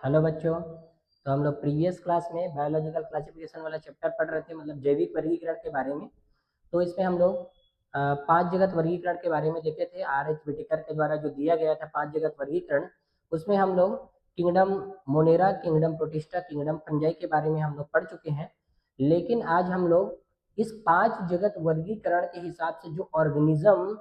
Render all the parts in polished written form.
Hello बच्चों। तो हम लोग प्रीवियस क्लास में बायोलॉजिकल क्लासिफिकेशन वाला चैप्टर पढ़ रहे थे, मतलब जैविक वर्गीकरण के बारे में। तो इसमें हम लोग 5 जगत वर्गीकरण के बारे में देखे थे। R.H. व्हिटेकर के द्वारा जो दिया गया था 5 जगत वर्गीकरण, उसमें हम लोग kingdom Monera, kingdom protista, kingdom fungi के बारे में हम लोग पढ़ चुके हैं। लेकिन आज हम लोग इस 5 जगत वर्गीकरण के हिसाब से जो ऑर्गेनिज्म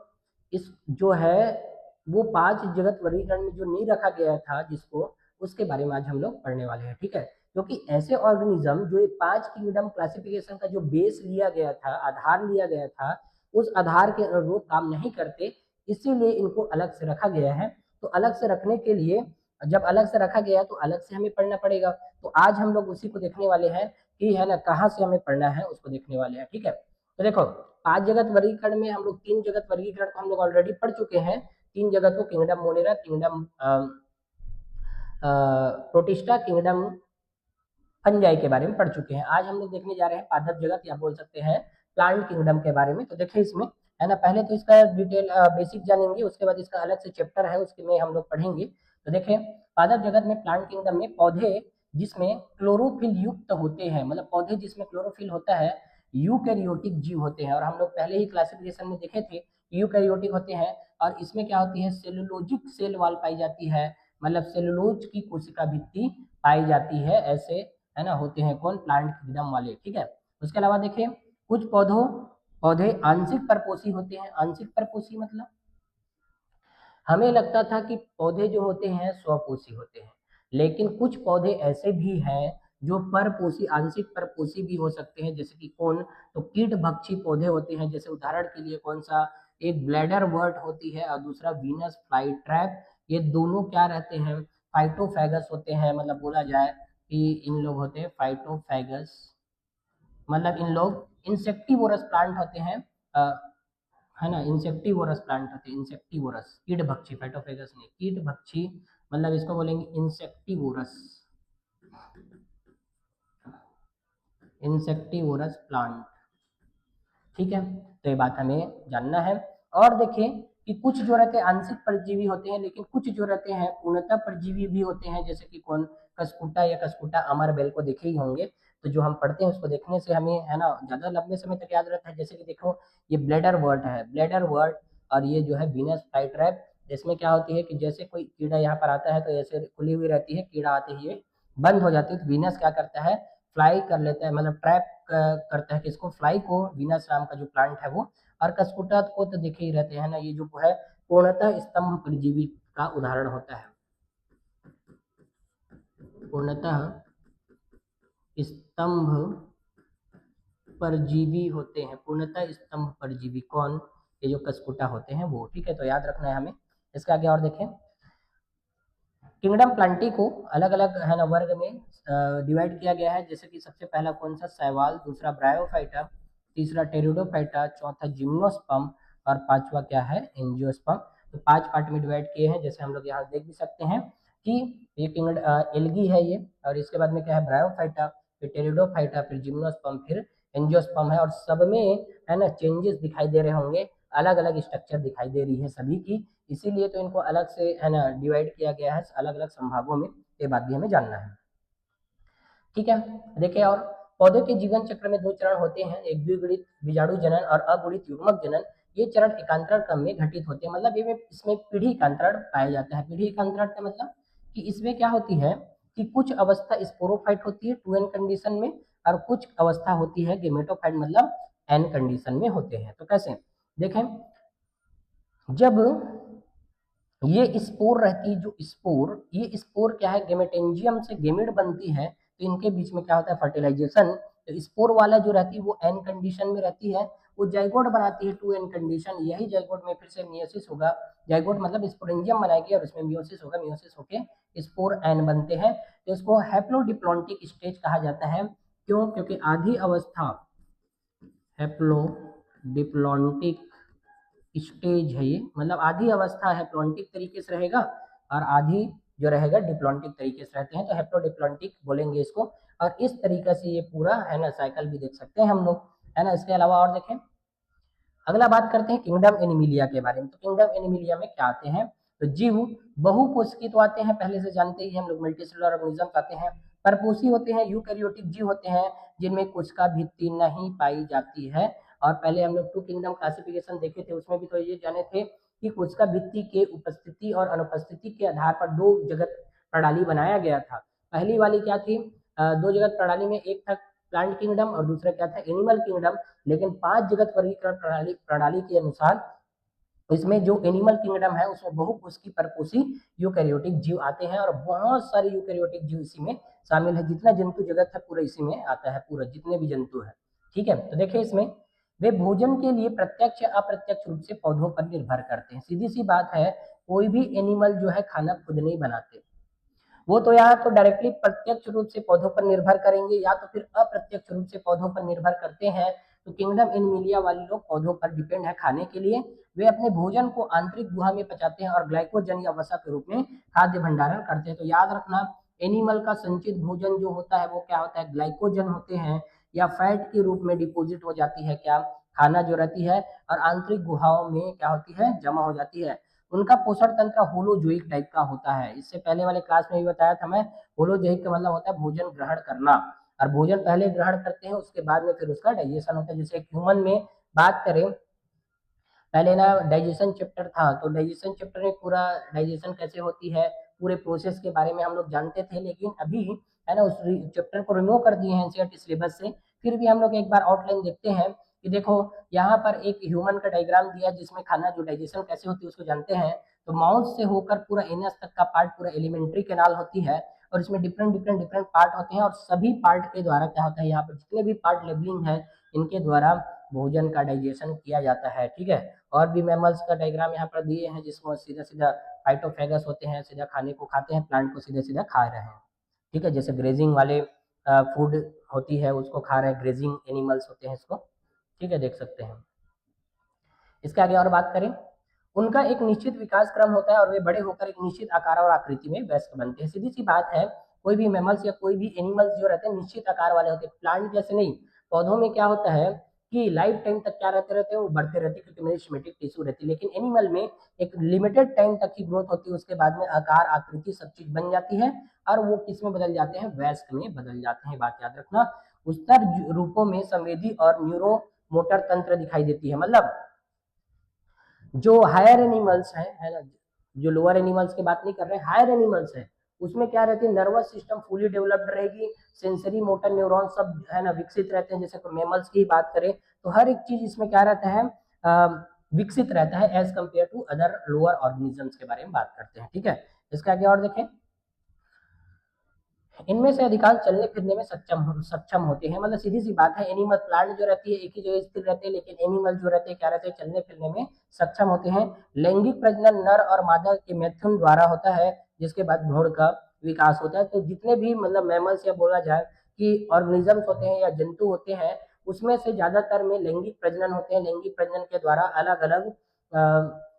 इस जो है वो 5 जगत वर्गीकरण में जो नहीं रखा गया था जिसको, उसके बारे में आज हम लोग पढ़ने वाले हैं। ठीक है, क्योंकि ऐसे ऑर्गेनिज्म जो ये 5 किंगडम क्लासिफिकेशन का जो बेस लिया गया था, आधार लिया गया था, उस आधार के अनुरूप काम नहीं करते, इसीलिए इनको अलग से रखा गया है। तो अलग से रखने के लिए, जब अलग से रखा गया तो अलग से हमें पढ़ना पड़ेगा। तो आज हम लोग उसी को देखने वाले हैं कि है ना, कहाँ से हमें पढ़ना है उसको देखने वाले हैं। ठीक है, तो देखो 5 जगत वर्गीकरण में हम लोग 3 जगत वर्गीकरण को हम लोग ऑलरेडी पढ़ चुके हैं। 3 जगत को, kingdom Monera, kingdom protista, kingdom fungi के बारे में पढ़ चुके हैं। आज हम लोग देखने जा रहे हैं पादप जगत या बोल सकते हैं प्लांट किंगडम के बारे में। तो देखिए इसमें है ना, पहले तो इसका डिटेल बेसिक जानेंगे, उसके बाद इसका अलग से चैप्टर है उसके में हम लोग पढ़ेंगे। तो देखें, पादप जगत में, प्लांट किंगडम में पौधे जिसमें क्लोरोफिल युक्त होते हैं, मतलब पौधे जिसमें क्लोरोफिल होता है, यूकैरियोटिक जीव होते हैं। और हम लोग पहले ही क्लासिफिकेशन में देखे थे यूकैरियोटिक होते हैं। और इसमें क्या होती है, सेलुलोजिक सेल वॉल पाई जाती है, मतलब सेलुलोज की कोशिका भित्ति पाई जाती है। ऐसे है ना होते हैं कौन, प्लांट किंगडम वाले। ठीक है, उसके अलावा देखिए कुछ पौधे आंशिक परपोषी होते हैं। आंशिक परपोषी मतलब हमें लगता था कि पौधे जो होते हैं स्वपोषी होते हैं, लेकिन कुछ पौधे ऐसे भी हैं जो परपोषी, आंशिक परपोषी भी हो सकते हैं। जैसे कि कौन, तो कीट भक्षी पौधे होते हैं। जैसे उदाहरण के लिए कौन सा, एक ब्लैडर वर्ट होती है और दूसरा वीनस फ्लाई ट्रैप। ये दोनों क्या रहते हैं, फाइटोफैगस होते हैं। मतलब बोला जाए कि इन लोग होते हैं फाइटोफैगस, मतलब इन लोग इंसेक्टिवोरस प्लांट होते हैं। है ना, इंसेक्टिवोरस प्लांट होते हैं, इंसेक्टिवोरस, कीट भक्षी, फाइटोफेगस नहीं, कीट भक्षी, मतलब इसको बोलेंगे इंसेक्टिवोरस, इंसेक्टिवोरस प्लांट। ठीक है, तो ये बात हमें जानना है। और देखिए कि कुछ जो रहते हैं आंशिक परजीवी होते हैं, लेकिन कुछ जो रहते हैं पूर्णतः परजीवी भी होते हैं। जैसे कि कौन, कस्कुटा या कस्कुटा अमरबेल को देखे ही होंगे। तो जो हम पढ़ते हैं उसको देखने से हमें है ना ज्यादा लंबे समय तक याद रहता है। जैसे कि देखो ये ब्लैडर वर्ट है, ब्लैडर वर्ट, और ये जो है वीनस फ्लाईट्रैप। इसमें क्या होती है कि जैसे कोई कीड़ा यहाँ पर आता है तो ऐसे खुली हुई रहती है, कीड़ा आते ही बंद हो जाती है। तो वीनस क्या करता है, फ्लाई कर लेता है, मतलब ट्रैप करता है कि इसको, फ्लाई को, वीनस नाम का जो प्लांट है वो। और कस्कुटा को तो देखे ही रहते हैं ना, ये जो है पूर्णतः स्तंभ परजीवी का उदाहरण होता है। पूर्णतः स्तंभ परजीवी होते हैं, पूर्णतः स्तंभ परजीवी कौन, ये जो कस्कुटा होते हैं वो। ठीक है, तो याद रखना है हमें। इसका आगे और देखें, किंगडम प्लांटी को अलग अलग है ना वर्ग में डिवाइड किया गया है। जैसे कि सबसे पहला कौन सा, शैवाल, दूसरा ब्रायोफाइटा, तीसरा टेरिडोफाइटा, चौथा जिम्नोस्पर्म, और पांचवा क्या है, एंजियोस्पर्म। तो 5 पार्ट में डिवाइड किए हैं। जैसे हम लोग यहाँ देख भी सकते हैं कि ये किंगड एल्गी है ये, और इसके बाद में क्या है, ब्रायोफाइटा, फिर टेरिडोफाइटा, फिर जिम्नोस्पर्म, फिर एंजियोस्पर्म है। और सब में है ना चेंजेस दिखाई दे रहे होंगे, अलग अलग स्ट्रक्चर दिखाई दे रही है सभी की। इसीलिए तो इनको अलग से है ना डिवाइड किया गया है अलग अलग संभागों में। ये बात भी हमें जानना है। ठीक है, देखिए और पौधे के जीवन चक्र में 2 चरण होते हैं, एक द्विगुणित बीजाणु जनन और अगुणित युग्मक जनन। ये चरण एकांतरण क्रम में घटित होते हैं, मतलब ये इसमें पीढ़ी एकांतरण पाया जाता है। पीढ़ी एकांतरण का मतलब कि इसमें क्या होती है कि कुछ अवस्था स्पोरोफाइट होती है 2n कंडीशन में, और कुछ अवस्था होती है गेमेटोफाइट, मतलब n कंडीशन में होते हैं। तो कैसे देखें, जब ये स्पोर रहती है, जो स्पोर, ये स्पोर क्या है, गेमेटेंजियम से गेमिड बनती है। तो इनके बीच में क्या होता है, फर्टिलाइजेशन। तो स्पोर वाला जो रहती है वो एन कंडीशन में रहती है, वो जाइगोट बनाती है 2n कंडीशन। यही जाइगोट में फिर से मियोसिस होगा, जाइगोट मतलब स्पोरेंजियम बनाएगी और उसमें मियोसिस होगा, मियोसिस होके स्पोर एन बनते हैं। तो इसको हैप्लोडिप्लॉन्टिक स्टेज कहा जाता है। क्यों, क्योंकि आधी अवस्था हैप्लोडिप्लॉन्टिक स्टेज है ये, मतलब आधी अवस्था हैप्लॉन्टिक तरीके से रहेगा और आधी जो रहेगा डिप्लॉन्टिक तरीके से रहते हैं। तो हैप्लोडिप्लॉन्टिक बोलेंगे इसको। और इस तरीके से ये पूरा है ना साइकिल भी देख सकते हैं हम लोग, है ना। इसके अलावा और देखें, अगला बात करते हैं किंगडम एनिमिलिया के बारे में। तो किंगडम एनिमिलिया में क्या आते हैं, तो जीव बहुकोशिकीय तो आते हैं, पहले से जानते ही हम लोग, मल्टीसेलुलर ऑर्गेनिजम्स आते हैं। परपोषी होते हैं, यूकैरियोटिक जीव होते हैं जिनमें कोशिका भित्ति नहीं पाई जाती है। और पहले हम लोग टू किंगडम क्लासिफिकेशन देखे थे, उसमें भी तो ये जाने थे कि कोशिका भित्ति के उपस्थिति और अनुपस्थिति के आधार पर दो जगत प्रणाली बनाया गया था। पहली वाली क्या थी, दो जगत प्रणाली में एक था प्लांट किंगडम और दूसरा क्या था, एनिमल किंगडम। लेकिन 5 जगत वर्गीकरण प्रणाली के अनुसार इसमें जो एनिमल किंगडम है उसमें बहुकोशिकीय परपोषी यूकैरियोटिक जीव आते हैं और बहुत सारे यूकैरियोटिक जीव इसी में शामिल है। जितना जंतु जगत है पूरा इसी में आता है, पूरा जितने भी जंतु है। ठीक है, तो देखिए इसमें वे भोजन के लिए प्रत्यक्ष या अप्रत्यक्ष रूप से पौधों पर निर्भर करते हैं। सीधी सी बात है, कोई भी एनिमल जो है खाना खुद नहीं बनाते, वो तो या तो डायरेक्टली प्रत्यक्ष रूप से पौधों पर निर्भर करेंगे या तो फिर अप्रत्यक्ष रूप से पौधों पर निर्भर करते हैं। तो किंगडम एनिमिलिया वाले लोग पौधों पर डिपेंड है खाने के लिए। वे अपने भोजन को आंतरिक गुहा में पचाते हैं और ग्लाइकोजन या वसा के रूप में खाद्य भंडारण करते हैं। तो याद रखना, एनिमल का संचित भोजन जो होता है वो क्या होता है, ग्लाइकोजन होते हैं या फैट के रूप में डिपोजिट हो जाती है क्या, खाना जो रहती है, और आंतरिक गुहाओं में क्या होती है, जमा हो जाती है। उनका पोषण तंत्र होलोजोइक टाइप का होता है। इससे पहले वाले क्लास में भी बताया था मैं, होलोजोइक का मतलब होता है भोजन ग्रहण करना, और भोजन पहले ग्रहण करते हैं उसके बाद में फिर उसका डाइजेशन होता है। जैसे एक ह्यूमन में बात करें, पहले ना डाइजेशन चैप्टर था, तो डाइजेशन चैप्टर में पूरा डाइजेशन कैसे होती है, पूरे प्रोसेस के बारे में हम लोग जानते थे। लेकिन अभी है ना, उस चैप्टर को रिमूव कर दिए हैं एनसीईआरटी सिलेबस से। फिर भी हम लोग एक बार आउटलाइन देखते हैं कि देखो यहाँ पर एक ह्यूमन का डायग्राम दिया जिसमें खाना जो डाइजेशन कैसे होती है उसको जानते हैं। तो माउथ से होकर पूरा एनस तक का पार्ट पूरा एलिमेंट्री कैनाल होती है, और इसमें डिफरेंट डिफरेंट डिफरेंट पार्ट होते हैं, और सभी पार्ट के द्वारा क्या होता है, यहाँ पर जितने भी पार्ट लेबलिंग है इनके द्वारा भोजन का डाइजेशन किया जाता है। ठीक है, और भी मैमल्स का डायग्राम यहाँ पर दिए हैं जिसमें सीधा सीधा फाइटोफेगस होते हैं, सीधा खाने को खाते हैं, प्लांट को सीधे सीधा खा रहे हैं। ठीक है, जैसे ग्रेजिंग वाले फूड होती है उसको खा रहे हैं, ग्रेजिंग एनिमल्स होते हैं इसको। ठीक है, देख सकते हैं। इसके आगे और बात करें, उनका एक निश्चित विकास क्रम होता है और वे बड़े होकर एक निश्चित आकार और आकृति में वयस्क बनते हैं। सीधी सी बात है, कोई भी मैमल्स या कोई भी एनिमल्स जो रहते हैं निश्चित आकार वाले होते हैं, प्लांट जैसे नहीं। पौधों में क्या होता है कि लाइफ टाइम तक क्या रहते रहते हैं, वो बढ़ते रहते हैं क्योंकि मेरिस्टेमेटिक टिश्यू रहती है। लेकिन एनिमल में एक लिमिटेड टाइम तक की ग्रोथ होती है, उसके बाद में आकार आकृति सब चीज बन जाती है और वो किस में बदल जाते हैं, वयस्क में बदल जाते हैं। बात याद रखना, उत्तर रूपों में संवेदी और न्यूरो मोटर तंत्र दिखाई देती है। मतलब जो हायर एनिमल्स है ना, जो लोअर एनिमल्स की बात नहीं कर रहे हैं, हायर एनिमल्स है, उसमें क्या रहती है, नर्वस सिस्टम फुली डेवलप्ड रहेगी, सेंसरी मोटर न्यूरॉन सब है ना विकसित रहते हैं। जैसे मेमल्स की बात करें तो हर एक चीज इसमें क्या रहता है, विकसित रहता है as compare to other lower organisms के बारे में बात करते हैं। ठीक है, इसके आगे और देखें, इनमें से अधिकांश चलने फिरने में सक्षम होते हैं। मतलब सीधी सी बात है, एनिमल प्लांट जो रहती है एक ही जगह स्थिर रहते हैं, लेकिन एनिमल जो रहते हैं क्या रहते हैं, चलने फिरने में सक्षम होते हैं। लैंगिक प्रजनन नर और मादा के मैथुन द्वारा होता है, जिसके बाद भ्रूण का विकास होता है। तो जितने भी मतलब मैमल्स या बोला जाए कि ऑर्गेनिजम्स होते हैं या जंतु होते हैं, उसमें से ज्यादातर में लैंगिक प्रजनन होते हैं। लैंगिक प्रजनन के द्वारा अलग अलग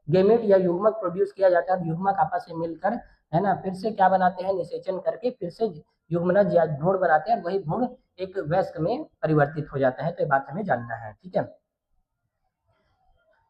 गेमेट या युग्मक प्रोड्यूस किया जाता है, युग्मक आपस में मिलकर है ना फिर से क्या बनाते हैं, निषेचन करके फिर से युग्मनज या भ्रूण बनाते हैं, और वही भ्रूण एक वयस्क में परिवर्तित हो जाता है। तो ये बात हमें जानना है। ठीक है,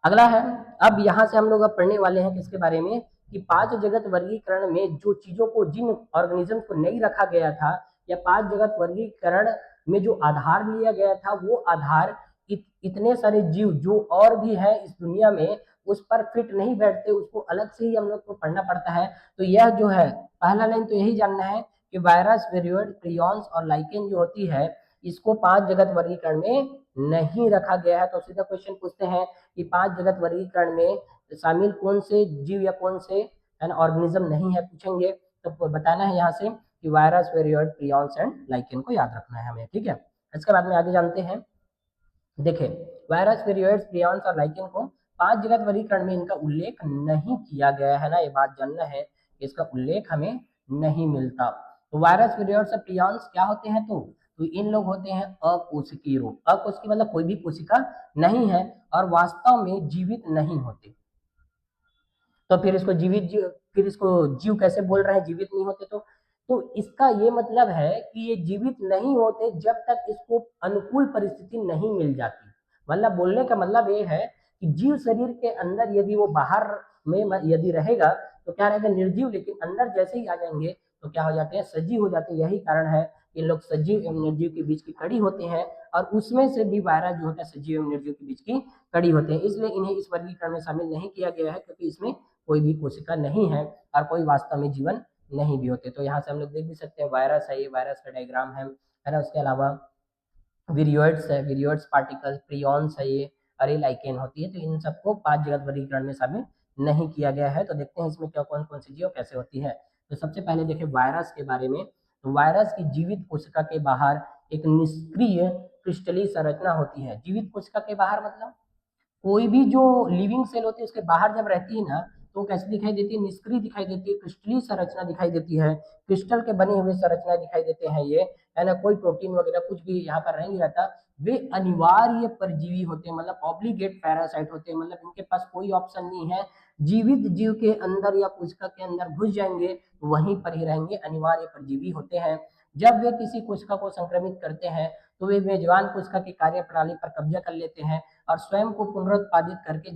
अगला है, अब यहाँ से हम लोग अब पढ़ने वाले हैं किसके बारे में, कि 5 जगत वर्गीकरण में जो चीजों को, जिन ऑर्गेनिज्म को नहीं रखा गया था, या 5 जगत वर्गीकरण में जो आधार लिया गया था, वो आधार इतने सारे जीव जो और भी है इस दुनिया में उस पर फिट नहीं बैठते, उसको अलग से ही हम लोग को पढ़ना पड़ता है। तो यह जो है पहला लाइन तो यही जानना है कि वायरस, वेरियोइड, प्रियॉन्स और लाइकेन जो होती है, इसको 5 जगत वर्गीकरण में नहीं रखा गया है। तो सीधा क्वेश्चन पूछते हैं कि 5 जगत वर्गीकरण में शामिल कौन से जीव या कौन से ऑर्गेनिज्म नहीं है, पूछेंगे तो बताना है यहाँ से कि वायरस, वेरियोइड, प्रियॉन्स एंड लाइकेन को याद रखना है हमें। ठीक है, इसके बाद में आगे जानते हैं। देखें, वायरस, वेरियोइड्स, प्रियॉन्स और लाइकेन को 5 जगत वर्गीकरण में इनका उल्लेख नहीं किया गया है ना, ये बात जानना है, इसका उल्लेख हमें नहीं मिलता। तो वायरस, वेरियोइड्स और प्रियॉन्स क्या होते हैं, तो इन लोग होते हैं अकोशिकीय रोग। अकोशिकीय मतलब कोई भी कोशिका नहीं है और वास्तव में जीवित नहीं होते। तो फिर इसको फिर इसको जीव कैसे बोल रहे हैं, जीवित नहीं होते? तो इसका ये मतलब है कि ये जीवित नहीं होते जब तक इसको अनुकूल परिस्थिति नहीं मिल जाती। मतलब बोलने का मतलब ये है कि जीव शरीर के अंदर यदि वो बाहर में यदि रहेगा तो क्या रहेगा निर्जीव, लेकिन अंदर जैसे ही आ जाएंगे तो क्या हो जाते हैं सजीव हो जाते हैं। यही कारण है कि लोग सजीव एवं निर्जीव के बीच की कड़ी होते हैं, और उसमें से भी वायरस जो होता है सजीव एवं निर्जीव के बीच की कड़ी होते हैं, इसलिए इन्हें इस वर्गीकरण में शामिल नहीं किया गया है, क्योंकि इसमें कोई भी कोशिका नहीं है और कोई वास्तव में जीवन नहीं भी होते। तो यहाँ से हम लोग देख भी सकते हैं वायरस है, ये वायरस का डायग्राम है ना। उसके अलावा विरियोइड्स है, विरियोइड्स पार्टिकल, प्रियॉन्स है ये, और ये लाइकेन होती है। तो इन सबको 5 जगत वर्गीकरण में शामिल नहीं किया गया है। तो देखते हैं इसमें क्या कौन कौन सी जीव कैसे होती है। तो सबसे पहले देखें वायरस के बारे में। तो वायरस की जीवित कोशिका के बाहर एक निष्क्रिय क्रिस्टलीय संरचना होती है। जीवित कोशिका के बाहर मतलब कोई भी जो लिविंग सेल होती है उसके बाहर जब रहती है ना, तो कैसे दिखाई देती है, निष्क्रिय दिखाई देती है, क्रिस्टलीय संरचना दिखाई देती है, क्रिस्टल के बने हुए संरचना दिखाई देते हैं ये, है ना। कोई प्रोटीन वगैरह कुछ भी यहाँ पर नहीं रहता। वे अनिवार्य परजीवी होते हैं, मतलब ऑब्लिगेट पैरासाइट होते हैं, मतलब इनके पास कोई ऑप्शन नहीं है। जीवित जीव के अंदर या कोशिका के अंदर घुस जाएंगे तो वहीं पर ही रहेंगे, अनिवार्य परजीवी होते हैं। जब वे किसी कोशिका को संक्रमित करते हैं तो वे मेजबान कोशिका की कार्य प्रणाली पर कब्जा कर लेते हैं और स्वयं को पुनरुत्पादित करके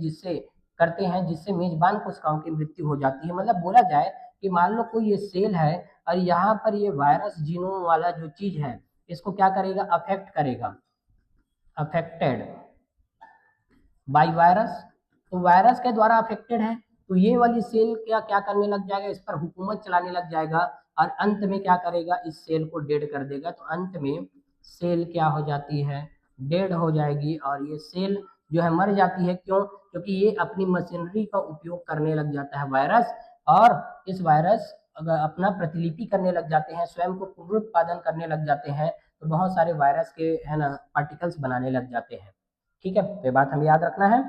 जिससे मेजबान कोशिकाओं की मृत्यु हो जाती है। मतलब बोला जाए कि मान लो कोई ये सेल है और यहाँ पर ये वायरस जीनोम वाला जो चीज है इसको क्या करेगा, अफेक्ट करेगा, अफेक्टेड बाय वायरस। तो वायरस के द्वारा अफेक्टेड है, तो ये वाली सेल क्या क्या करने लग जाएगा, इस पर हुकूमत चलाने लग जाएगा और अंत में क्या करेगा, इस सेल को डेड कर देगा। तो अंत में सेल क्या हो जाती है, डेड हो जाएगी, और ये सेल जो है मर जाती है। क्यों? क्योंकि ये अपनी मशीनरी का उपयोग करने लग जाता है वायरस, और इस वायरस अगर अपना प्रतिलिपि करने लग जाते हैं, स्वयं को पुनरुत्पादन करने लग जाते हैं, तो बहुत सारे वायरस के है ना पार्टिकल्स बनाने लग जाते हैं। ठीक है, तो ये बात हमें याद रखना है।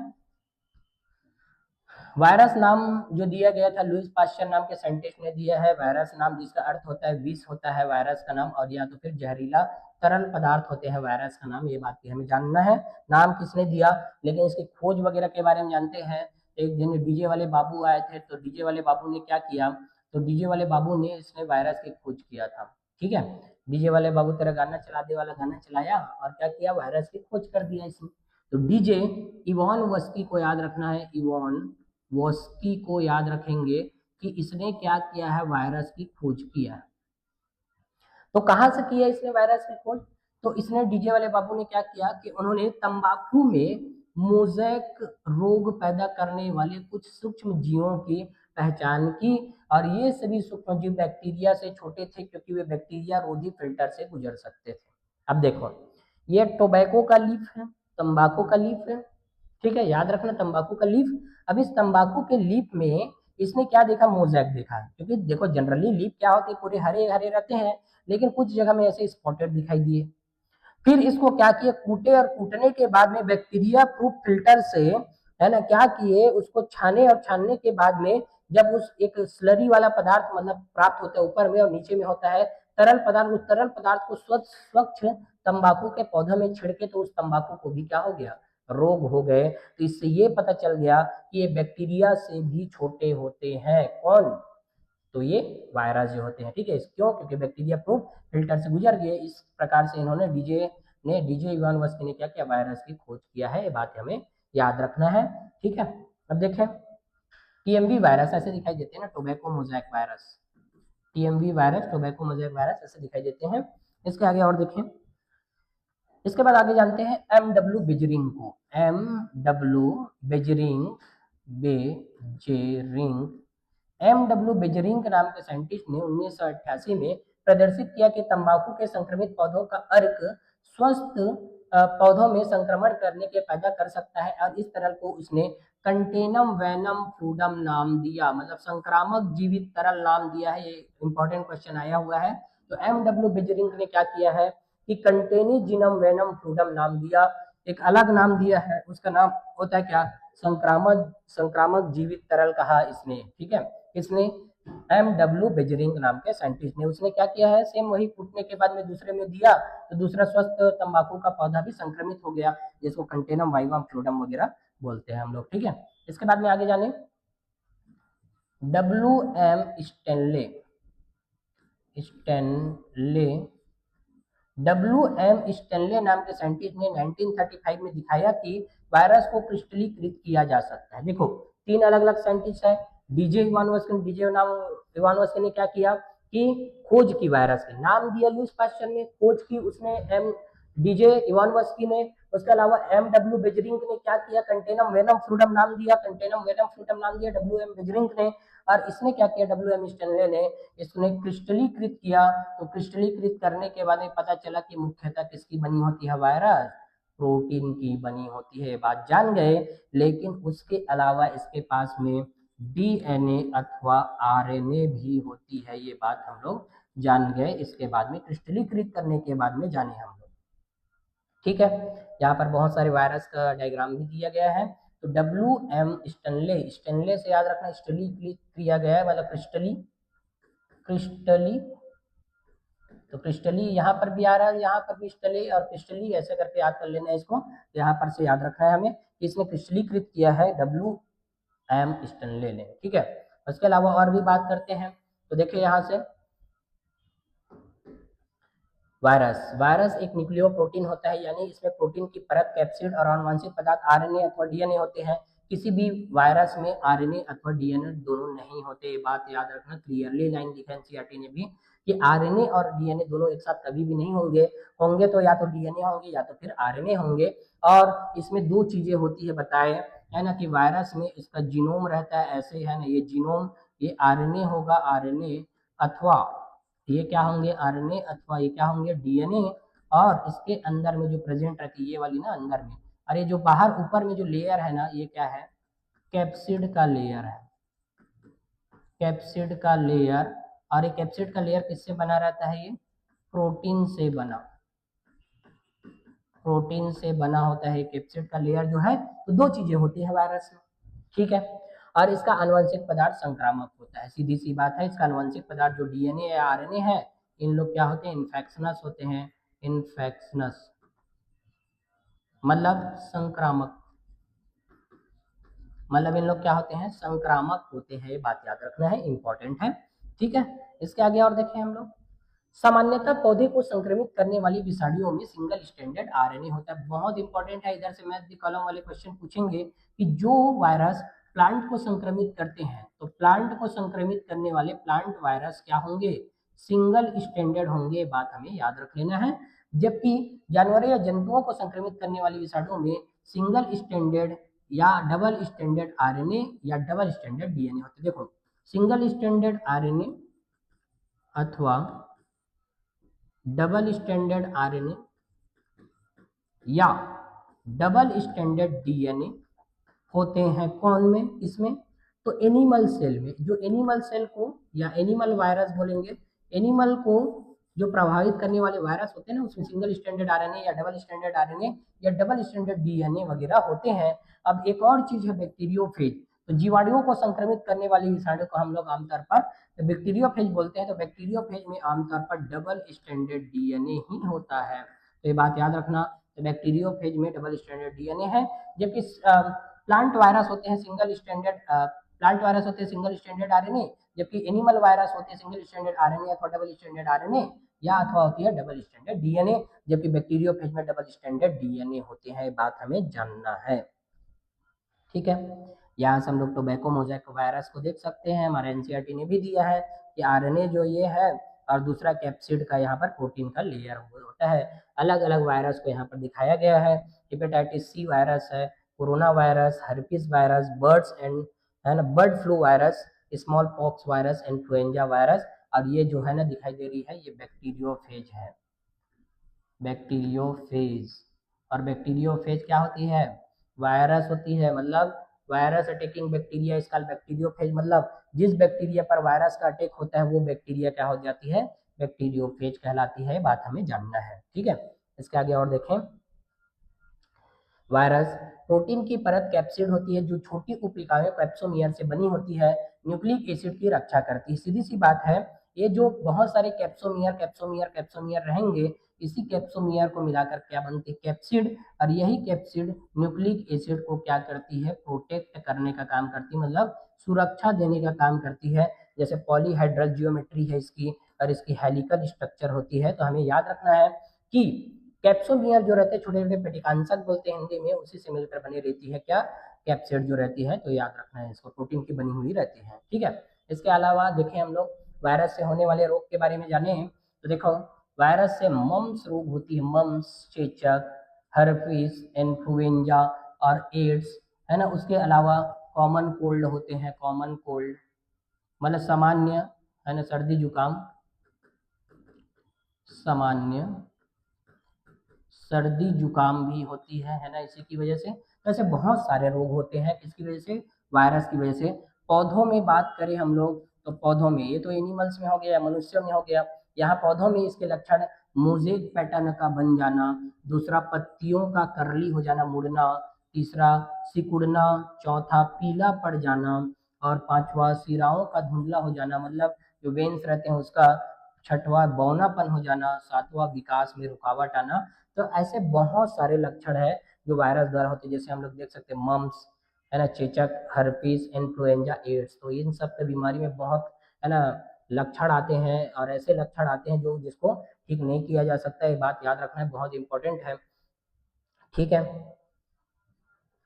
वायरस नाम जो दिया गया था लुईस पाश्चर नाम के साइंटिस्ट ने दिया है। वायरस नाम जिसका अर्थ होता है विष होता है वायरस का नाम, और या तो फिर जहरीला तरल पदार्थ होते हैं वायरस का नाम। ये बात भी हमें जानना है, नाम किसने दिया। लेकिन इसकी खोज वगैरह के बारे में जानते हैं। एक दिन डीजे वाले बाबू आए थे, तो डीजे वाले बाबू ने क्या किया, तो डीजे वाले बाबू ने इसने वायरस की खोज किया था। ठीक है, डीजे वाले बाबू तेरा गाना चला दे वाला गाना चलाया और क्या किया, वायरस की खोज कर दिया इसने। तो डीजे इवॉन वस्की को याद रखना है, इवॉन वॉस्की को याद रखेंगे कि इसने क्या किया है, वायरस की खोज किया है। तो कहां से किया इसने वायरस की खोज, तो इसने डीजे वाले बाबू ने क्या किया कि उन्होंने तंबाकू में मोज़ेक रोग पैदा करने वाले कुछ सूक्ष्म जीवों की पहचान की, और ये सभी सूक्ष्म जीव बैक्टीरिया से छोटे थे क्योंकि वे बैक्टीरिया रोधी फिल्टर से गुजर सकते थे। अब देखो, ये टोबैको का लीफ है, तंबाकू का लीफ है, ठीक है, याद रखना तंबाकू का लीफ। अब इस तंबाकू के लीफ में इसने क्या देखा, मोज़ेक देखा, क्योंकि देखो जनरली लीफ क्या होते हैं, पूरे हरे हरे रहते हैं, लेकिन कुछ जगह में ऐसे स्पॉटेड दिखाई दिए। फिर इसको क्या किए, कूटे, और कूटने के बाद में बैक्टीरिया प्रूफ फिल्टर से है ना क्या किए, उसको छाने, और छानने के बाद में जब उस एक स्लरी वाला पदार्थ मतलब प्राप्त होता है, ऊपर में और नीचे में होता है तरल पदार्थ, उस तरल पदार्थ को स्वच्छ तंबाकू के पौधों में छिड़के तो उस तंबाकू को भी क्या हो गया, रोग हो गए। तो इससे ये पता चल गया कि ये बैक्टीरिया से भी छोटे होते हैं। कौन? तो ये वायरस जो होते हैं। ठीक है, क्यों? क्योंकि बैक्टीरिया प्रूफ फिल्टर से गुजर गए। इस प्रकार से इन्होंने डीजे इवान वस्की ने क्या किया, वायरस की खोज किया है। ये बात हमें याद रखना है। ठीक है, अब देखें टीएमवी वायरस ऐसे दिखाई देते हैं ना, tobacco mosaic virus, TMV virus, tobacco mosaic virus ऐसे दिखाई देते हैं। इसके आगे और देखें, इसके बाद आगे जानते हैं एम डब्ल्यू बेजरिंग को। M W Beijerinck, Beijerinck, M W Beijerinck नाम के साइंटिस्ट ने 1988 में प्रदर्शित किया कि तंबाकू के संक्रमित पौधों का अर्क स्वस्थ पौधों में संक्रमण करने के पैदा कर सकता है, और इस तरल को उसने कंटेनम वेनम फ्लूडम नाम दिया, मतलब संक्रामक जीवित तरल नाम दिया है। ये इंपॉर्टेंट क्वेश्चन आया हुआ है। तो एम डब्ल्यू बेजरिंग ने क्या किया है कि कंटेनिजिनम वेनम फ्लूडम नाम दिया, एक अलग नाम दिया है, उसका नाम होता है क्या, संक्रामक जीवित तरल कहा इसने। ठीक है, इसने एम डब्ल्यू बेजरिंग नाम के साइंटिस्ट ने, उसने क्या किया है, सेम वही फूटने के बाद में दूसरे में दिया, तो दूसरा स्वस्थ तंबाकू का पौधा भी संक्रमित हो गया, जिसको कंटेनम वाइवम फ्लूडम वगैरह बोलते हैं हम लोग। ठीक है, इसके बाद में आगे जाने W M Stanley, Stanley, W M Stanley नाम के साइंटिस्ट ने 1935 में दिखाया कि वायरस को क्रिस्टलीकृत किया जा सकता है। देखो तीन अलग अलग साइंटिस्ट है, डीजे इवानोस्की ने क्या किया कि खोज की, वायरस की नाम दिया लुईस पास्चर ने, खोज की उसने एम डीजे इवानोस्की ने। उसके अलावा एम डब्ल्यू बेजरिंग ने क्या किया, कंटेनम वेनम फ्लूडम नाम दिया, डब्ल्यू एम बेजरिंग ने। और इसने क्या किया, डब्ल्यू एम स्टैनले ने इसने क्रिस्टलीकृत किया। तो क्रिस्टलीकृत करने के बाद पता चला कि मुख्यतः किसकी बनी होती है वायरस, प्रोटीन की बनी होती है, बात जान गए। लेकिन उसके अलावा इसके पास में डीएनए अथवा आरएनए भी होती है, ये बात हम लोग जान गए इसके बाद में, क्रिस्टलीकृत करने के बाद में जाने हम लोग। ठीक है, यहाँ पर बहुत सारे वायरस का डायग्राम भी दिया गया है। तो डब्ल्यू एम स्टैनले, स्टैनले से याद रखना, स्टली किया गया है, मतलब क्रिस्टली, तो क्रिस्टली यहाँ पर भी आ रहा है, यहाँ पर भी स्टली और क्रिस्टली ऐसे करके याद कर लेना है इसको। यहाँ पर से याद रखना है हमें कि इसने क्रिस्टलीकृत किया है डब्ल्यू एम स्टैनले ने। ठीक है, उसके अलावा और भी बात करते हैं। तो देखिए यहाँ से वायरस एक न्यूक्लियो प्रोटीन होता है, यानी इसमें प्रोटीन की परत, कैप्सिड और आनुवंशिक पदार्थ आरएनए अथवा डीएनए होते हैं। किसी भी वायरस में आरएनए अथवा डीएनए दोनों नहीं होते, ये बात याद रखना, क्लियरली लाइन लिखा एनसीईआरटी ने भी कि आरएनए और डीएनए दोनों एक साथ कभी भी नहीं होंगे तो या तो डीएनए होंगे या तो फिर आरएनए होंगे। और इसमें दो चीजें होती है बताए, है ना, कि वायरस में इसका जीनोम रहता है, ऐसे है ना, ये जीनोम, ये आरएनए होगा, आरएनए अथवा ये क्या होंगे, आरएनए अथवा ये क्या होंगे, डीएनए। और इसके अंदर में जो प्रेजेंट रहती है ये वाली ना अंदर में, और ये जो बाहर ऊपर में जो लेयर है ना, ये क्या है, कैप्सिड का लेयर है, कैप्सिड का लेयर। और ये कैप्सिड का लेयर किससे बना रहता है, ये प्रोटीन से बना, प्रोटीन से बना होता है कैप्सिड का लेयर जो है। तो दो चीजें होती है वायरस में, ठीक है। और इसका आनुवंशिक पदार्थ संक्रामक होता है, सीधी सी बात है, इसका आनुवंशिक पदार्थ जो डीएनए या आरएनए है, इन लोग क्या होते हैं, इन्फेक्शनस होते हैं, इन्फेक्शनस मतलब संक्रामक, मतलब इन लोग क्या होते हैं, संक्रामक होते हैं, ये बात याद रखना है, इंपॉर्टेंट है। ठीक है, इसके आगे और देखें हम लोग। सामान्यतः पौधे को संक्रमित करने वाली विषाणुओं में सिंगल स्टैंडर्ड आरएनए होता है, बहुत इंपॉर्टेंट है, इधर से मैथ दी कॉलम वाले क्वेश्चन पूछेंगे कि जो वायरस प्लांट को संक्रमित करते हैं, तो प्लांट को संक्रमित करने वाले प्लांट वायरस क्या होंगे, सिंगल स्टैंडर्ड होंगे, बात हमें याद रख लेना है। जबकि जानवरों या जंतुओं को संक्रमित करने वाली विषाणुओं में सिंगल स्टैंडर्ड या डबल स्टैंडर्ड आरएनए या डबल स्टैंडर्ड डीएनए होते हैं। देखो, सिंगल स्टैंडर्ड आरएनए अथवा डबल स्टैंडर्ड आरएनए या डबल स्टैंडर्ड डीएनए होते हैं कौन में, इसमें, तो एनिमल सेल में। जो एनिमल सेल को या एनिमल वायरस बोलेंगे, एनिमल को जो प्रभावित करने वाले वायरस होते हैं ना, उसमें सिंगल स्टैंडर्ड आरएनए या डबल स्टैंडर्ड आरएनए या डबल स्टैंडर्ड डीएनए वगैरह होते हैं। अब एक और चीज है बैक्टीरियोफेज, तो जीवाणुओं को संक्रमित करने वाली विषाणु को हम लोग आमतौर पर बैक्टीरियोफेज बोलते हैं। तो बैक्टीरियोफेज में आमतौर पर डबल स्टैंडर्ड डीएनए ही होता है, तो ये बात याद रखना। तो बैक्टीरियोफेज में डबल स्टैंडर्ड डीएनए है, जबकि प्लांट वायरस होते हैं सिंगल स्टैंडर्ड, प्लांट वायरस होते हैं सिंगल स्टैंडर्ड आरएनए, जबकि एनिमल वायरस होते हैं सिंगल स्टैंडर्ड आरएनए अथवा डबल स्टैंडर्ड आरएनए या अथवा होती है डबल स्टैंडर्ड डीएनए, जबकि बैक्टीरियोफेज में डबल स्टैंडर्ड डीएनए होते हैं, बात हमें जानना है। ठीक है, यहाँ से हम लोग टोबैको मोज़ेक वायरस को देख सकते हैं, हमारे एनसीईआरटी ने भी दिया है कि आरएनए जो ये है और दूसरा कैप्सिड का यहाँ पर प्रोटीन का लेयर होता है। अलग अलग वायरस को यहाँ पर दिखाया गया है, हेपेटाइटिस सी वायरस है, corona virus, herpes virus, birds and है ना, bird flu virus, small pox virus, influenza virus. और ये जो है ना दिखाई दे रही है, ये बैक्टीरियोफेज है, बैक्टीरियोफेज। और बैक्टीरियोफेज क्या होती है, वायरस होती है, मतलब वायरस अटैकिंग बैक्टीरिया इसका बैक्टीरियोफेज, मतलब जिस बैक्टीरिया पर वायरस का अटैक होता है वो बैक्टीरिया क्या हो जाती है, बैक्टीरियोफेज कहलाती है, बात हमें जानना है। ठीक है, इसके आगे और देखें। वायरस प्रोटीन की परत कैप्सिड होती है, जो छोटी उपइकाइयों कैप्सोमियर से बनी होती है, न्यूक्लिक एसिड की रक्षा करती है, सीधी सी बात है। ये जो बहुत सारे कैप्सोमियर कैप्सोमियर कैप्सोमियर रहेंगे, इसी कैप्सोमियर को मिलाकर क्या बनती है, कैप्सिड। और यही कैप्सिड न्यूक्लिक एसिड को क्या करती है, प्रोटेक्ट करने का काम करती है, मतलब सुरक्षा देने का काम करती है। जैसे पॉलीहाइड्रल जियोमेट्री है इसकी, और इसकी हेलिकल स्ट्रक्चर होती है। तो हमें याद रखना है कि कैप्सोमियर जो रहते हैं, छोटे छोटे पेटिकांसक बोलते हैं हिंदी में, उसी से मिलकर बनी रहती है क्या, कैप्सिड जो रहती है, तो याद रखना है इसको, प्रोटीन की बनी हुई रहती है, ठीक है। इसके अलावा देखें हम लोग वायरस से होने वाले रोग के बारे में जाने, तो देखो वायरस से मम्स रोग होती है, मम्स, चेचक, हर्पीस, इन्फ्लुएंजा और एड्स, है ना। उसके अलावा कॉमन कोल्ड होते हैं, कॉमन कोल्ड मतलब सामान्य, है ना, सर्दी जुकाम, सामान्य सर्दी जुकाम भी होती है ना, इसी की वजह से। तो ऐसे बहुत सारे रोग होते हैं किसकी वजह से, वायरस की वजह से। पौधों में बात करें हम लोग, तो पौधों में, ये तो एनिमल्स में हो गया, मनुष्यों में हो गया, यहाँ पौधों में इसके लक्षण मोजेक पैटर्न का बन जाना, दूसरा पत्तियों का करली हो जाना, मुड़ना, तीसरा सिकुड़ना, चौथा पीला पड़ जाना, और पांचवा सिराओं का धुंधला हो जाना, मतलब जो वेन्स रहते हैं उसका, छठवां बौनापन हो जाना, सातवां विकास में रुकावट आना। तो ऐसे बहुत सारे लक्षण है जो वायरस द्वारा होते हैं, जैसे हम लोग देख सकते हैं मम्स, है ना, चेचक, हर्पीस, इन्फ्लुएंजा, एड्स। तो इन सब के बीमारी में बहुत, है ना, लक्षण आते हैं, और ऐसे लक्षण आते हैं जो जिसको ठीक नहीं किया जा सकता है, ये बात याद रखना है, बहुत इंपॉर्टेंट है, ठीक है।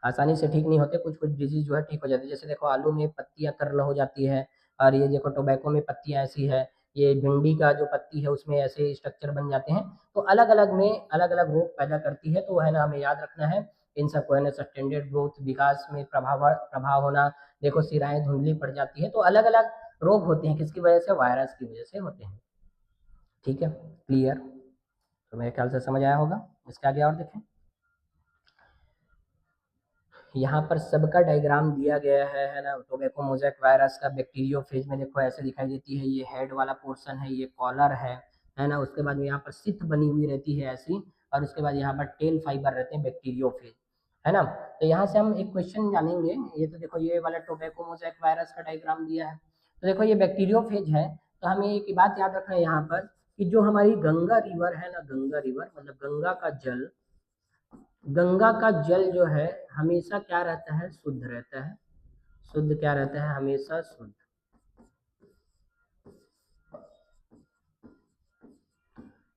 आसानी से ठीक नहीं होते, कुछ कुछ डिजीज जो है ठीक हो जाती है, जैसे देखो आलू में पत्तियां कर्ल हो जाती है, और ये देखो टोबैको में पत्तियां ऐसी है, ये भिंडी का जो पत्ती है उसमें ऐसे स्ट्रक्चर बन जाते हैं। तो अलग अलग में अलग अलग रोग पैदा करती है, तो है ना हमें याद रखना है इन सबको, है ना। सस्टेंडेड ग्रोथ, विकास में प्रभाव प्रभाव होना, देखो सिराएं धुंधली पड़ जाती है, तो अलग अलग रोग होते हैं किसकी वजह से, वायरस की वजह से होते हैं, ठीक है, क्लियर। तो मेरे ख्याल से समझ आया होगा। इसके आगे और देखें, यहाँ पर सबका डायग्राम दिया गया है ना। टोबैको मोज़ेक वायरस का बैक्टीरियोफेज में देखो ऐसे दिखाई देती है, ये हेड वाला पोर्शन है, ये कॉलर है ना। उसके बाद में यहाँ पर सिथ बनी हुई रहती है ऐसी, और उसके बाद यहाँ पर टेल फाइबर रहते हैं, बैक्टीरियोफेज, है ना। तो यहाँ से हम एक क्वेश्चन जानेंगे, ये तो देखो ये वाला टोबैको मोज़ेक वायरस का डायग्राम दिया है, तो देखो ये बैक्टीरियोफेज है। तो हमें एक बात याद रखना है यहाँ पर, कि जो हमारी गंगा रिवर है ना, गंगा रिवर मतलब गंगा का जल, गंगा का जल जो है हमेशा क्या रहता है, शुद्ध रहता है, शुद्ध क्या रहता है, हमेशा शुद्ध।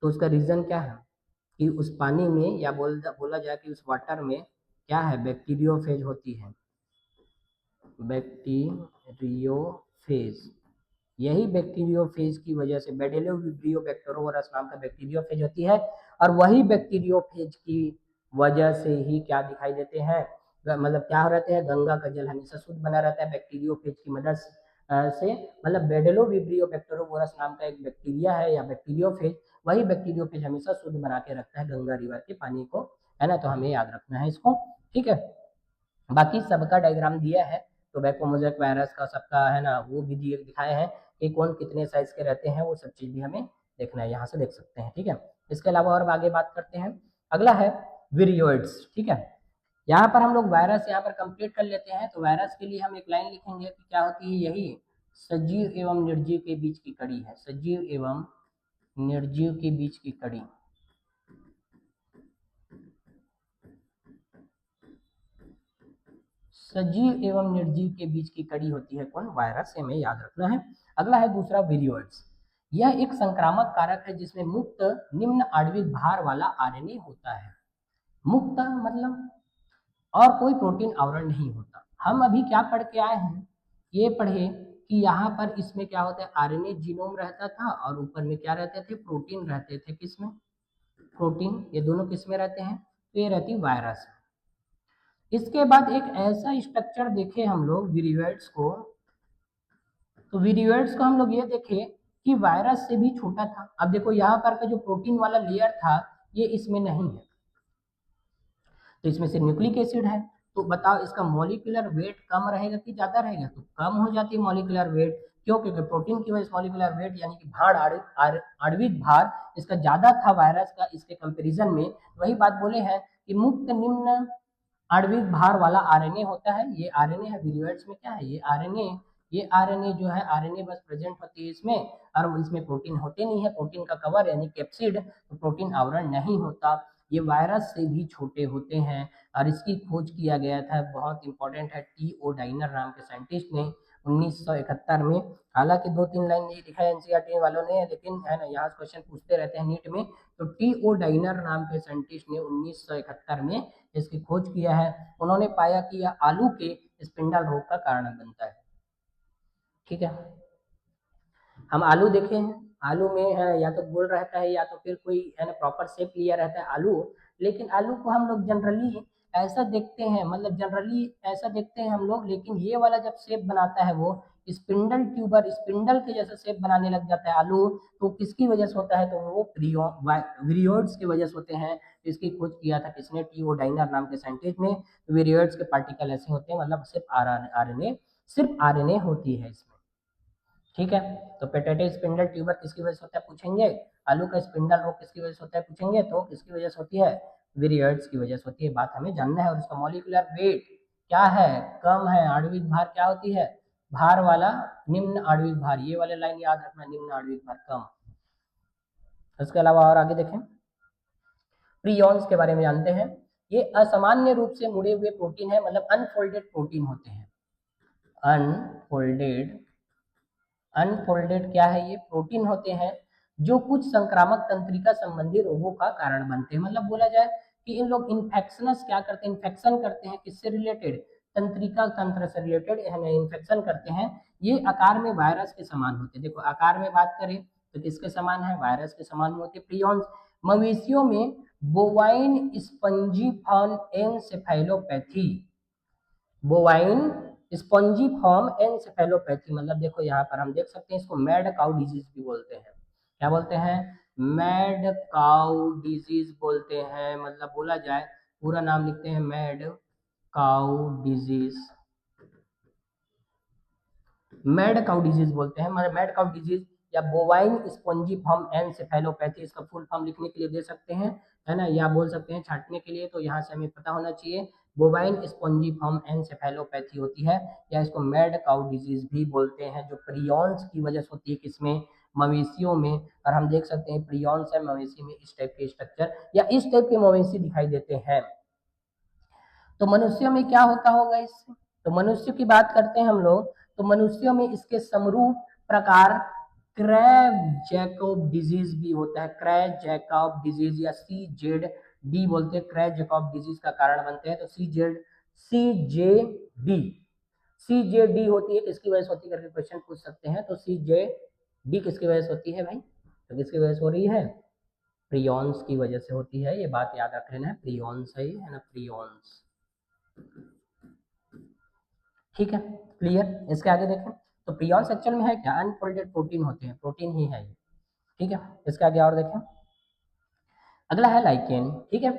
तो उसका रीजन क्या है, कि उस पानी में, या बोला जाए कि उस वाटर में क्या है, बैक्टीरियोफेज होती है, बैक्टीरियोफेज। यही बैक्टीरियोफेज की वजह से बेडेलोविब्रियो बैक्टीरियोरस नाम का बैक्टीरियोफेज होती है, और वही बैक्टीरियोफेज की वजह से ही क्या दिखाई देते हैं, मतलब क्या रहते हैं, गंगा का जल हमेशा शुद्ध बना रहता है बैक्टीरियोफेज की मदद से। मतलब बेडेलोविब्रियो बैक्टीरियोरस नाम का एक बैक्टीरिया है या बैक्टीरियोफेज, वही बैक्टीरियोफेज हमेशा शुद्ध बना के रखता है गंगा रिवर के पानी को, है ना। तो हमें याद रखना है इसको, ठीक है। बाकी सबका डायग्राम दिया है, टोबैको मोज़ेक वायरस का सबका, है ना, वो भी दिखाए हैं कि कौन कितने साइज के रहते हैं, वो सब चीज़ भी हमें देखना है, यहाँ से देख सकते हैं, ठीक है। इसके अलावा और आगे बात करते हैं, अगला है विरियोइड्स, ठीक है। यहाँ पर हम लोग वायरस यहाँ पर कंप्लीट कर लेते हैं। तो वायरस के लिए हम एक लाइन लिखेंगे कि क्या होती है, यही सजीव एवं निर्जीव के बीच की कड़ी है, सजीव एवं निर्जीव के बीच की कड़ी, सजीव एवं निर्जीव के बीच की कड़ी होती है कौन, वायरस, हमें याद रखना है। अगला है दूसरा विरियोइड्स, यह एक संक्रामक कारक है जिसमें मुक्त निम्न आणविक भार वाला आरएनए होता है। मुक्त मतलब और कोई प्रोटीन आवरण नहीं होता। हम अभी क्या पढ़ के आए हैं, ये पढ़े कि यहाँ पर इसमें क्या होता है, आरएनए जीनोम रहता था, और ऊपर में क्या रहते थे, प्रोटीन रहते थे, किसमें, प्रोटीन, ये दोनों किसमें रहते हैं, तो ये रहती वायरस में। इसके बाद एक ऐसा स्ट्रक्चर देखे हम लोग विरियोइड्स को, तो विरियोइड्स को हम लोग ये देखे कि वायरस से भी छोटा था। अब देखो यहाँ पर का जो प्रोटीन वाला लेयर था, ये इसमें नहीं है, तो इसमें से न्यूक्लिक एसिड है। तो बताओ इसका मॉलिक्यूलर वेट कम रहेगा कि ज्यादा रहेगा, तो कम हो जाती है मॉलिक्यूलर वेट, क्यों, क्योंकि प्रोटीन की वजह से मॉलिक्यूलर वेट यानी कि भार, आणविक भार इसका ज्यादा था वायरस का इसके कंपैरिजन में। वही बात बोले हैं कि मुक्त निम्न आणविक भार वाला आरएनए होता है, ये आरएनए है विरियोइड्स में, क्या है ये आरएनए, ये आरएनए जो है, आरएनए बस प्रेजेंट होती है इसमें, और इसमें प्रोटीन होते नहीं है, प्रोटीन का कवर यानी कैप्सिड, तो प्रोटीन आवरण नहीं होता। ये वायरस से भी छोटे होते हैं, और इसकी खोज किया गया था, बहुत इंपॉर्टेंट है, टी ओ डाइनर नाम के साइंटिस्ट ने, 1971 में। हालांकि 2-3 लाइन नहीं लिखा है एनसीईआरटी वालों ने, लेकिन है ना यहाँ क्वेश्चन पूछते रहते हैं नीट में। तो टी.ओ. डाइनर नाम के साइंटिस्ट ने 1971 में इसकी खोज किया है। उन्होंने पाया कि यह आलू के स्पिंडल रोग का कारण बनता है। ठीक है, हम आलू देखे हैं, आलू में है या तो गोल रहता है या तो फिर कोई है ना प्रॉपर शेप लिया रहता है आलू। लेकिन आलू को हम लोग जनरली ऐसा देखते हैं, मतलब जनरली ऐसा देखते हैं हम लोग, लेकिन ये वाला जब शेप बनाता है वो स्पिंडल ट्यूबर, स्पिंडल के जैसा शेप बनाने लग जाता है आलू, तो किसकी वजह से होता है, तो वो विरियोइड्स की वजह से होते हैं। इसकी खोज किया था किसने, टी.ओ. डाइनर नाम के साइंटिस्ट ने। विरियोइड्स के पार्टिकल ऐसे होते हैं, मतलब सिर्फ आरएनए, सिर्फ आरएनए होती है इसमें। ठीक है, तो पेटेटो स्पिंडल ट्यूबर किसकी वजह से होता है पूछेंगे, आलू का स्पिंडल रोग किसकी वजह से होता है पूछेंगे, तो किसकी वजह से होती है, विरियोइड्स की वजह से होती है। बात हमें जानना है। और इसका मॉलिक्यूलर वेट क्या है, कम है। आणविक भार क्या होती है, भार वाला निम्न आणविक भार, ये वाले लाइन याद रखना, निम्न आणविक भार कम। इसके अलावा और आगे देखें, प्रियॉन्स के बारे में जानते हैं। ये असामान्य रूप से मुड़े हुए प्रोटीन है, मतलब अनफोल्डेड प्रोटीन होते हैं। अनफोल्डेड क्या है, ये प्रोटीन होते हैं जो कुछ संक्रामक तंत्रिका संबंधी रोगों का कारण बनते हैं। मतलब बोला जाए कि इन लोग इन्फेक्शनस क्या करते हैं, इन्फेक्शन करते हैं, किससे रिलेटेड, तंत्रिका तंत्र से रिलेटेड इन्फेक्शन करते हैं। ये आकार में वायरस के समान होते हैं। देखो आकार में बात करें तो किसके समान है, वायरस के समान होते हैं प्रियॉन्स। मवेशियों में bovine spongiform encephalopathy, bovine spongiform encephalopathy, मतलब देखो यहाँ पर हम देख सकते हैं इसको मैड काउ डिजीज भी बोलते हैं। क्या बोलते हैं, मैड काउ डिजीज बोलते हैं। मतलब बोला जाए पूरा नाम लिखते हैं mad cow disease, mad cow disease बोलते हैं। मतलब मैड काउ डिजीज या बोवाइन स्पॉन्जीफॉर्म एन्सेफेलोपैथी, इसका फुल फॉर्म लिखने के लिए दे सकते हैं, है ना, या बोल सकते हैं छांटने के लिए, तो यहाँ से हमें पता होना चाहिए बोवाइन स्पॉन्जीफॉर्म एन्सेफेलोपैथी होती है, या इसको मैड काउ डिजीज भी बोलते हैं, जो प्रियॉन्स की वजह से होती है, किसमें, मवेशियों में। और हम देख सकते हैं प्रियॉन्स है मवेशी में इस टाइप के स्ट्रक्चर या इस टाइप के मवेशी दिखाई देते हैं। तो मनुष्यों में क्या होता होगा इससे, तो मनुष्य की बात करते हैं हम लोग, तो मनुष्यों में इसके समरूप प्रकार क्रैब जैकब डिजीज भी होता है। क्रैब जैकब डिजीज या CZD बोलते हैं, क्रैब जैकब डिजीज का कारण बनते हैं। तो CJD होती है, किसकी वजह से होती है करके क्वेश्चन पूछ सकते हैं। तो CJD किसकी वजह से होती है भाई, तो किसकी वजह से हो रही है, प्रियॉन्स की वजह से होती है। ये बात याद रख लेना है, प्रियॉन्स है ना, प्रियॉन्स। ठीक है, क्लियर। इसके आगे देखें, तो प्रियॉन्स एक्चुअल में है क्या, अनफोल्डेड प्रोटीन होते हैं, प्रोटीन ही है ये। ठीक है, इसके आगे और देखें, अगला है लाइकेन। ठीक है,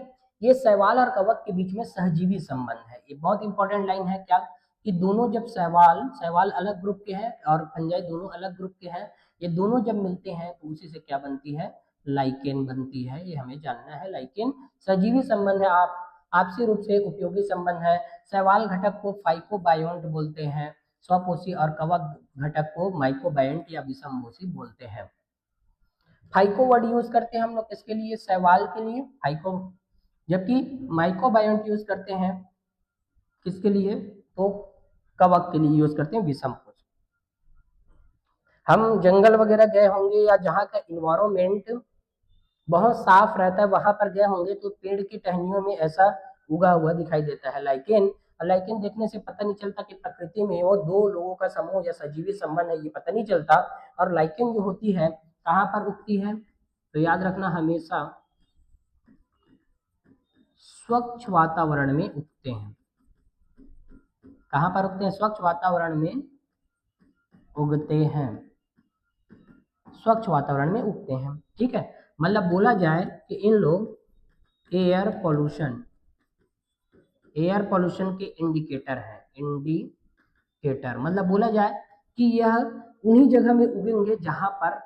ये शैवाल और कवक के बीच में सहजीवी संबंध है। ये बहुत इंपॉर्टेंट लाइन है, क्या कि दोनों जब शैवाल शैवाल अलग ग्रुप के हैं और फंजाई दोनों अलग ग्रुप के हैं, ये दोनों जब मिलते हैं तो उसी से क्या बनती है, लाइकेन बनती है। ये हमें जानना है। लाइकेन सजीवी संबंध है, आप आपसी रूप से उपयोगी संबंध है। शैवाल घटक को फाइकोबायोन्ट बोलते हैं, स्वपोषी, और कवक घटक को माइकोबायोन्ट या विषमपोषी बोलते हैं। फाइको वर्ड यूज करते हैं हम लोग किसके लिए, शैवाल के लिए फाइको, जबकि माइकोबायोन्ट यूज करते हैं किसके लिए, तो कवक के लिए यूज करते हैं, विषमपोषी। हम जंगल वगैरह गए होंगे या जहाँ का इन्वायरमेंट बहुत साफ रहता है वहां पर गए होंगे, तो पेड़ की टहनियों में ऐसा उगा हुआ दिखाई देता है लाइकेन। लाइकेन देखने से पता नहीं चलता कि प्रकृति में वो दो लोगों का समूह या सजीवी संबंध है, ये पता नहीं चलता। और लाइकेन जो होती है कहाँ पर उगती है, तो याद रखना हमेशा स्वच्छ वातावरण में उगते हैं। कहाँ पर उगते हैं, स्वच्छ वातावरण में उगते हैं, स्वच्छ वातावरण में उगते हैं। ठीक है, मतलब बोला जाए कि इन लोग एयर पोल्यूशन के इंडिकेटर है, इंडिकेटर मतलब बोला जाए कि यह उन्हीं जगह में उगेंगे जहां पर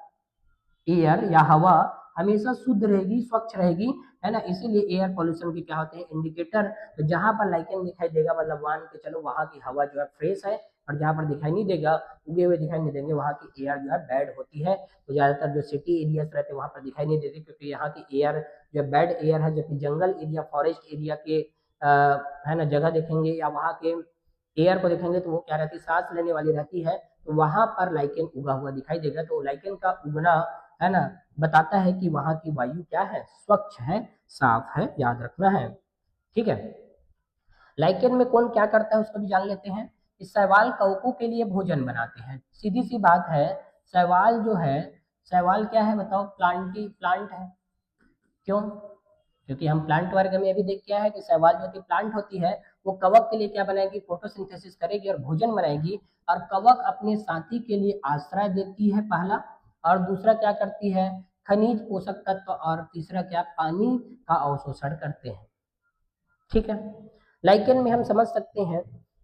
एयर या हवा हमेशा शुद्ध रहेगी, स्वच्छ रहेगी, है ना। इसीलिए एयर पोल्यूशन के क्या होते हैं, इंडिकेटर। तो जहां पर लाइकेन दिखाई देगा, मतलब मान के चलो वहां की हवा जो है फ्रेश है, और जहां पर दिखाई नहीं देगा, उगे हुए दिखाई नहीं देंगे, वहां की एयर जो है बैड होती है। तो ज्यादातर जो सिटी एरियाज रहते हैं वहां पर दिखाई नहीं देती, क्योंकि यहाँ की एयर जो बैड एयर है। जबकि जंगल एरिया, फॉरेस्ट एरिया के है ना जगह देखेंगे, या वहाँ के एयर को देखेंगे तो वो क्या रहती है, सांस लेने वाली रहती है, तो वहां पर लाइकेन उगा हुआ दिखाई देगा। तो लाइकेन का उगना है ना बताता है कि वहां की वायु क्या है, स्वच्छ है, साफ है, याद रखना है। ठीक है, लाइकेन में कौन क्या करता है उसको भी जान लेते हैं। इस शैवाल कवकों के लिए भोजन बनाते हैं। सीधी सी बात है, शैवाल जो है, शैवाल क्या है बताओ, प्लांट है। क्यों? क्योंकि हम प्लांट वर्ग में अभी देख क्या है कि शैवाल जो होती प्लांट होती है, वो कवक के लिए क्या बनाएगी, फोटोसिंथेसिस करेगी और भोजन बनाएगी। और कवक अपने साथी के लिए आश्रय देती है, पहला। और दूसरा क्या करती है, खनिज पोषक तत्व, और तीसरा क्या, पानी का अवशोषण करते हैं। ठीक है, लाइकेन में हम समझ सकते हैं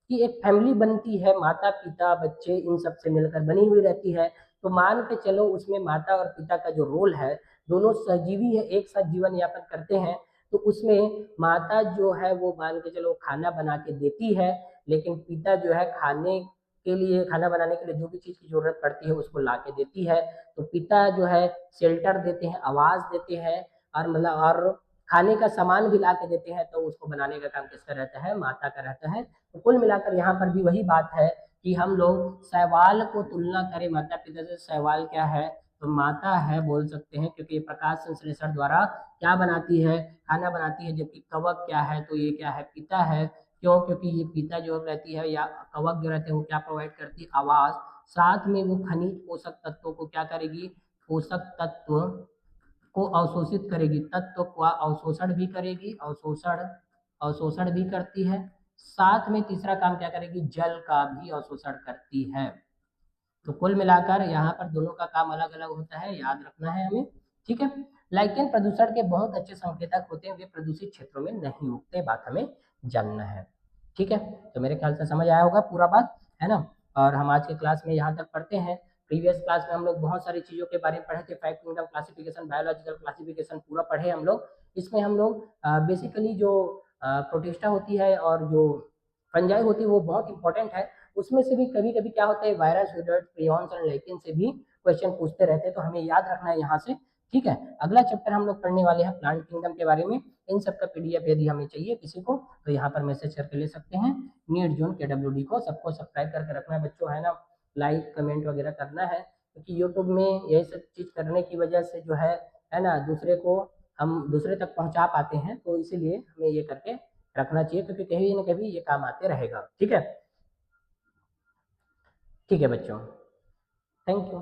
कि एक फैमिली बनती है, माता पिता बच्चे इन सब से मिलकर बनी हुई रहती है। तो मान के चलो उसमें माता और पिता का जो रोल है, दोनों सजीवी है, एक साथ जीवन यापन करते हैं। तो उसमें माता जो है वो मान के चलो खाना बना के देती है, लेकिन पिता जो है खाने के लिए, खाना बनाने के लिए जो भी चीज की जरूरत पड़ती है उसको ला के देती है। तो पिता जो है शेल्टर देते हैं, आवाज देते हैं, और मतलब और खाने का सामान भी ला के देते हैं। तो उसको बनाने का काम किसका रहता है, माता का रहता है। तो कुल मिलाकर यहाँ पर भी वही बात है कि हम लोग शैवाल को तुलना करें माता पिता से, शैवाल क्या है, तो माता है बोल सकते हैं, क्योंकि प्रकाश संश्लेषण द्वारा क्या बनाती है, खाना बनाती है। जबकि कवक क्या है, तो ये क्या है, पिता है। क्यों? क्योंकि ये पिता जो रहती है या कवक जो रहते हैं वो क्या प्रोवाइड करती है, आवाज। साथ में वो खनिज पोषक तत्वों को क्या करेगी, पोषक तत्व को अवशोषित करेगी, तत्व का अवशोषण भी करेगी, अवशोषण अवशोषण भी करती है। साथ में तीसरा काम क्या करेगी, जल का भी अवशोषण करती है। तो कुल मिलाकर यहाँ पर दोनों का काम अलग अलग होता है, याद रखना है हमें। ठीक है, लाइकेन प्रदूषण के बहुत अच्छे संकेतक होते हैं, वे प्रदूषित क्षेत्रों में नहीं उगते, बात हमें जानना है। ठीक है, तो मेरे ख्याल से समझ आया होगा पूरा बात, है ना। और हम आज के क्लास में यहाँ तक पढ़ते हैं। प्रीवियस क्लास में हम लोग बहुत सारी चीज़ों के बारे में पढ़े थे, fact kingdom classification, biological classification पूरा पढ़े हम लोग। इसमें हम लोग बेसिकली जो प्रोटिस्टा होती है और जो फंजाई होती है वो बहुत इंपॉर्टेंट है। उसमें से भी कभी कभी क्या होता है, वायरस, विडर्ट, प्रियॉन्स और लाइकेन से भी क्वेश्चन पूछते रहते हैं, तो हमें याद रखना है यहाँ से। ठीक है, अगला चैप्टर हम लोग पढ़ने वाले हैं प्लांट किंगडम के बारे में। इन सब का पीडीएफ यदि हमें चाहिए किसी को तो यहाँ पर मैसेज करके ले सकते हैं। नीट जोन KWD को सबको सब्सक्राइब करके रखना है बच्चों, है ना। लाइक कमेंट वगैरह करना है, क्योंकि यूट्यूब में यही सब चीज़ करने की वजह से जो है ना, दूसरे को हम दूसरे तक पहुँचा पाते हैं। तो इसीलिए हमें ये करके रखना चाहिए, क्योंकि कहीं ना कहीं ये काम आते रहेगा। ठीक है, ठीक है बच्चों, थैंक यू।